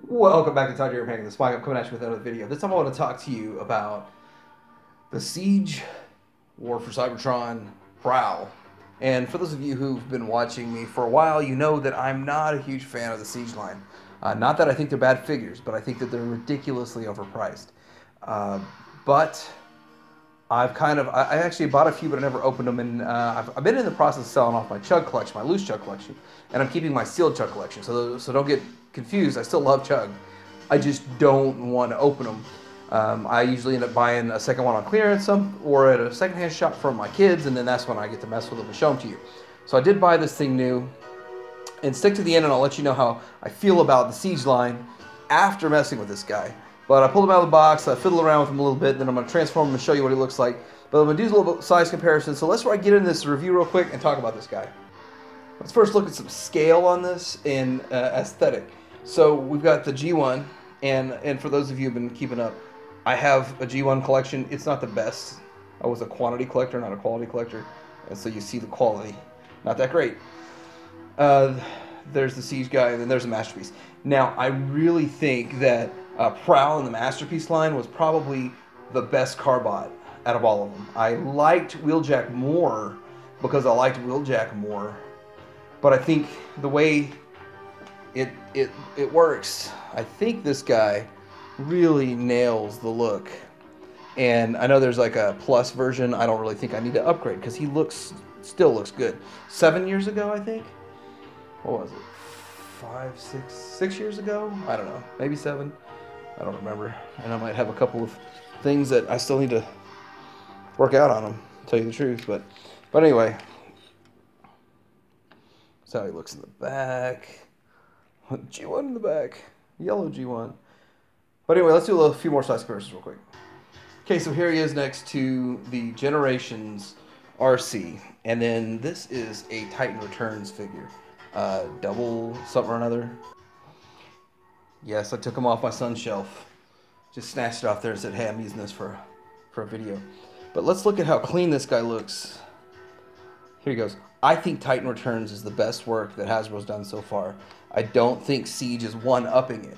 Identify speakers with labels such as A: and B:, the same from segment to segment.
A: Welcome back to Talk to Your Painting the Spike. I'm coming at you with another video. This time I want to talk to you about the Siege, War for Cybertron, Prowl. And for those of you who've been watching me for a while, you know that I'm not a huge fan of the Siege line. Not that I think they're bad figures, but I think that they're ridiculously overpriced. But I actually bought a few, but I never opened them, and I've been in the process of selling off my Chug collection, my loose Chug collection, and I'm keeping my sealed Chug collection. So don't get confused. I still love Chug. I just don't want to open them. I usually end up buying a second one on clearance, or at a secondhand shop for my kids, and then that's when I get to mess with them and show them to you. So I did buy this thing new, and stick to the end, and I'll let you know how I feel about the Siege line after messing with this guy. But I pulled him out of the box, I fiddled around with him a little bit, then I'm going to transform him and show you what he looks like. But I'm going to do a little bit size comparison, so let's get into this review real quick and talk about this guy. Let's first look at some scale on this and aesthetic. So we've got the G1, and for those of you who've been keeping up, I have a G1 collection. It's not the best. I was a quantity collector, not a quality collector, and so you see the quality. Not that great. There's the Siege guy, and then there's a Masterpiece. Now, I really think that Prowl in the Masterpiece line was probably the best carbot out of all of them. I liked Wheeljack more because I liked Wheeljack more, but I think the way it works, I think this guy really nails the look. And I know there's like a plus version. I don't really think I need to upgrade because he still looks good. 7 years ago, I think. What was it? 6 years ago? I don't know. Maybe 7. I don't remember. And I might have a couple of things that I still need to work out on them, to tell you the truth. But anyway, that's how he looks in the back. G1 in the back. Yellow G1. But anyway, let's do a few more size comparisons real quick. Okay, so here he is next to the Generations RC. And then this is a Titan Returns figure. Double something or another. Yes, I took him off my son's shelf. Just snatched it off there and said, hey, I'm using this for a video. But let's look at how clean this guy looks. Here he goes. I think Titan Returns is the best work that Hasbro's done so far. I don't think Siege is one-upping it,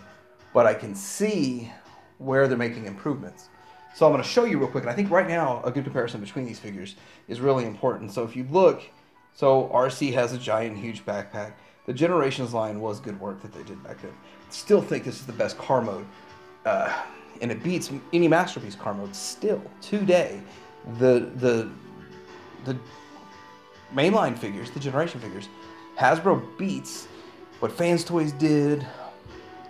A: but I can see where they're making improvements. So I'm going to show you real quick, and I think right now a good comparison between these figures is really important. So if you look, so RC has a giant, huge backpack. The Generations line was good work that they did back then. Still think this is the best car mode, and it beats any Masterpiece car mode still today. The mainline figures, the Generation figures, Hasbro beats what Fans Toys did,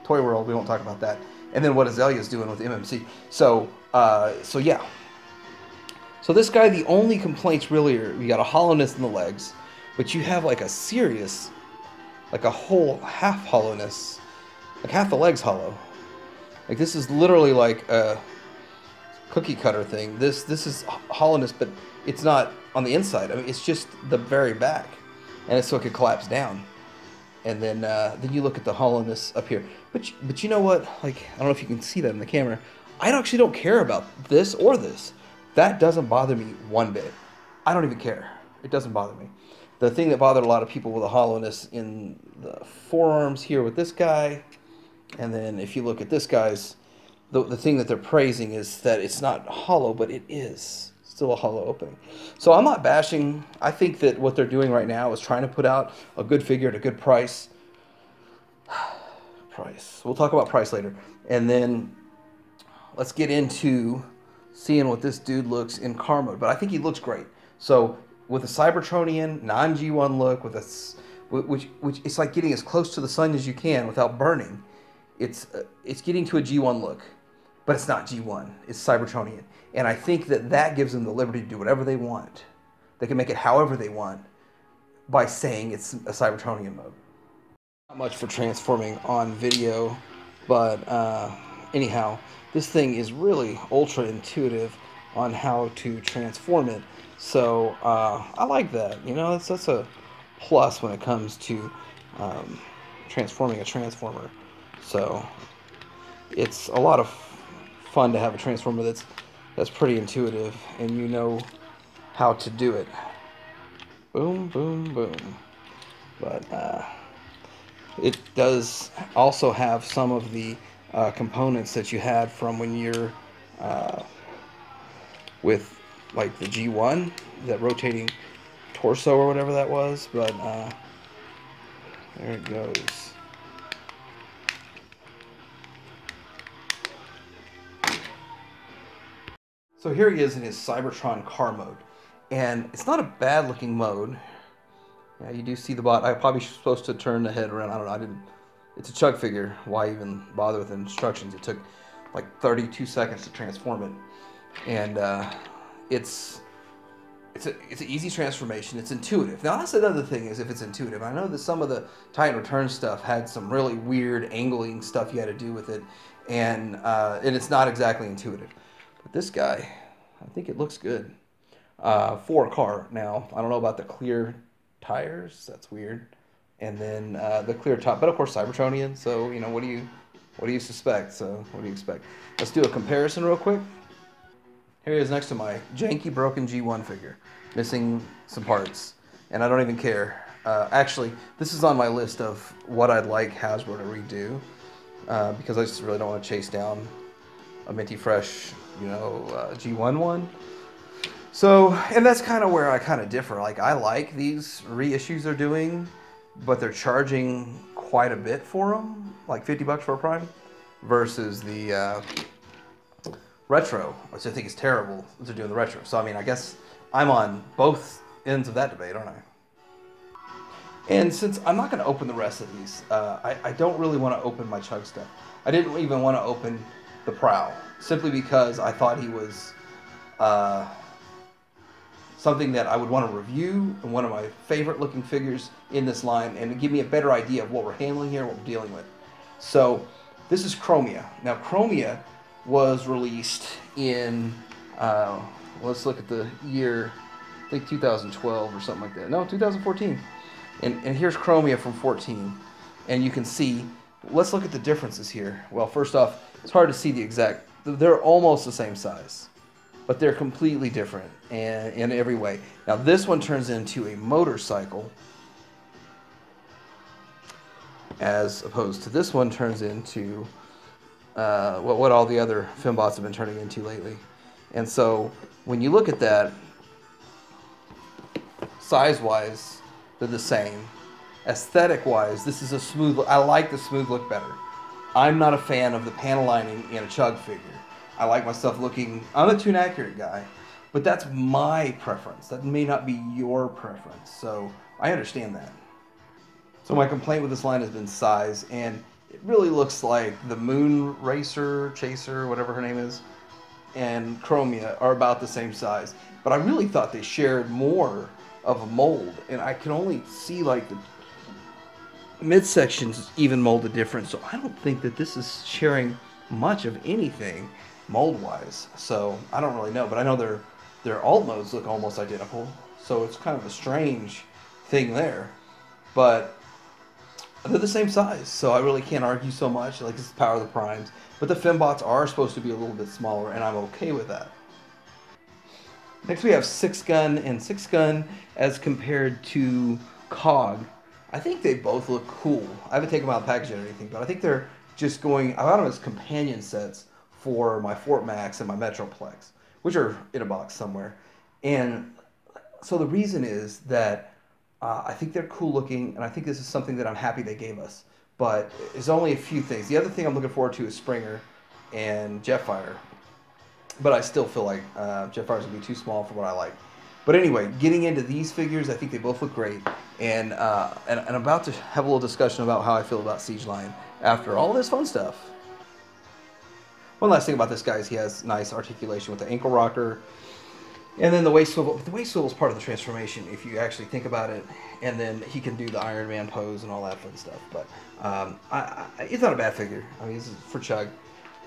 A: Toy World, we won't talk about that, and then what Azalea's doing with MMC. So yeah. So this guy, the only complaints really are, you got a hollowness in the legs, but you have like a serious, like a whole half hollowness, like half the leg's hollow. Like this is literally like a cookie cutter thing. This is hollowness, but it's not on the inside. I mean, it's just the very back, and it's so it could collapse down. And then you look at the hollowness up here. But you know what? Like, I don't know if you can see that in the camera. I actually don't care about this or this. That doesn't bother me one bit. I don't even care. It doesn't bother me. The thing that bothered a lot of people with the hollowness in the forearms here with this guy, and then if you look at this guy's, the thing that they're praising is that it's not hollow, but it is still a hollow opening. So I'm not bashing. I think that what they're doing right now is trying to put out a good figure at a good price. Price. We'll talk about price later. And then let's get into seeing what this dude looks in car mode. But I think he looks great. So with a Cybertronian non-G1 look, with which it's like getting as close to the sun as you can without burning. It's getting to a G1 look, but it's not G1. It's Cybertronian, and I think that gives them the liberty to do whatever they want. They can make it however they want by saying it's a Cybertronian mode. Not much for transforming on video, but anyhow, this thing is really ultra intuitive on how to transform it. So I like that. You know, that's a plus when it comes to transforming a transformer. So it's a lot of fun to have a transformer that's pretty intuitive and you know how to do it. Boom, boom, boom. But it does also have some of the components that you had from when you're with like the G1, that rotating torso or whatever that was, but there it goes. So here he is in his Cybertron car mode, and it's not a bad looking mode. Yeah, you do see the bot. I probably supposed to turn the head around. I don't know. I didn't. It's a chug figure. Why even bother with instructions? It took like 32 seconds to transform it, and it's an easy transformation. It's intuitive. Now that's another thing, is if it's intuitive. I know that some of the Titan Return stuff had some really weird angling stuff you had to do with it, and it's not exactly intuitive. But this guy, I think it looks good for a car. Now I don't know about the clear tires. That's weird. And then the clear top, but of course Cybertronian. So you know, what do you suspect? So what do you expect? Let's do a comparison real quick. Here he is next to my janky broken G1 figure, missing some parts, and I don't even care. Actually, this is on my list of what I'd like Hasbro to redo, because I just really don't want to chase down a minty fresh, you know, G1 one. So, and that's kind of where I kind of differ. Like, I like these reissues they're doing, but they're charging quite a bit for them, like 50 bucks for a Prime, versus the retro, which I think is terrible that they're doing the retro. So, I mean, I guess I'm on both ends of that debate, aren't I? And since I'm not going to open the rest of these, I don't really want to open my Chug stuff. I didn't even want to open the Prowl, simply because I thought he was something that I would want to review, and one of my favorite looking figures in this line, and to give me a better idea of what we're handling here, what we're dealing with. So this is Chromia. Now Chromia was released in, let's look at the year, I think 2012 or something like that. No, 2014. And here's Chromia from 14. And you can see, let's look at the differences here. Well, first off, it's hard to see the exact, they're almost the same size, but they're completely different in every way. Now this one turns into a motorcycle, as opposed to this one turns into what all the other Fembots have been turning into lately. And so when you look at that, size-wise, they're the same. Aesthetic-wise, this is a smooth look. I like the smooth look better. I'm not a fan of the panel lining in a Chug figure. I like my stuff looking, I'm a Toon Accurate guy, but that's my preference. That may not be your preference, so I understand that. So my complaint with this line has been size, and it really looks like the Moon Racer, Chaser, whatever her name is, and Chromia are about the same size. But I really thought they shared more of a mold, and I can only see like the midsections even molded different, so I don't think that this is sharing much of anything mold-wise. So I don't really know, but I know their alt modes look almost identical, so it's kind of a strange thing there. But they're the same size, so I really can't argue so much. Like, this is Power of the Primes, but the Fembots are supposed to be a little bit smaller, and I'm okay with that. Next we have Sixgun, and Sixgun as compared to Cog. I think they both look cool. I haven't taken them out of the package or anything, but I think they're just going, I got them as companion sets for my Fort Max and my Metroplex, which are in a box somewhere. And so the reason is that I think they're cool looking, and I think this is something that I'm happy they gave us. But there's only a few things. The other thing I'm looking forward to is Springer and Jetfire. But I still feel like Jetfire's going to be too small for what I like. But anyway, getting into these figures, I think they both look great. And I'm about to have a little discussion about how I feel about Siege Lion after all this fun stuff. One last thing about this guy is he has nice articulation with the ankle rocker. And then the waist swivel. But the waist swivel is part of the transformation, if you actually think about it. And then he can do the Iron Man pose and all that fun stuff. But it's not a bad figure. I mean, this is for Chug.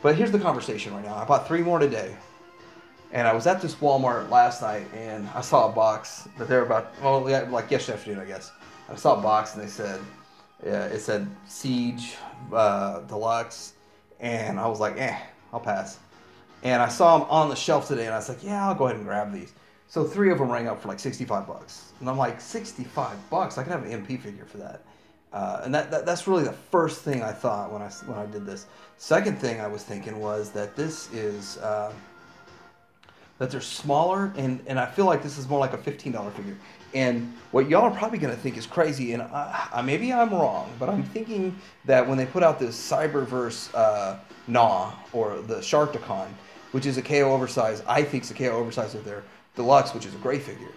A: But here's the conversation right now. I bought 3 more today. And I was at this Walmart last night, and I saw a box that they're about, well, like yesterday afternoon, I guess. I saw a box, and they said, yeah, it said Siege Deluxe. And I was like, I'll pass. And I saw them on the shelf today, and I was like, yeah, I'll go ahead and grab these. So 3 of them rang up for like 65 bucks. And I'm like, 65 bucks? I could have an MP figure for that. And that's really the first thing I thought when I did this. Second thing I was thinking was that this is that they're smaller, and I feel like this is more like a $15 figure. And what y'all are probably going to think is crazy, and maybe I'm wrong, but I'm thinking that when they put out this Cyberverse Gnaw, or the Sharkticon, which is a KO oversized, I think it's a KO oversized of their deluxe, which is a great figure,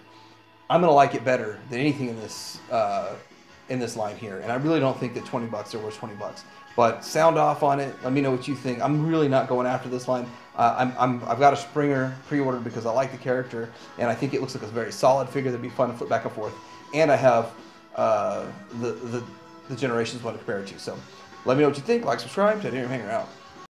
A: I'm going to like it better than anything in this line here. And I really don't think that 20 bucks are worth 20 bucks. But sound off on it. Let me know what you think. I'm really not going after this line. I've got a Springer pre-ordered because I like the character, and I think it looks like a very solid figure that'd be fun to flip back and forth. And I have the Generations one to compare it to. So let me know what you think. Like, subscribe. Jetfire out.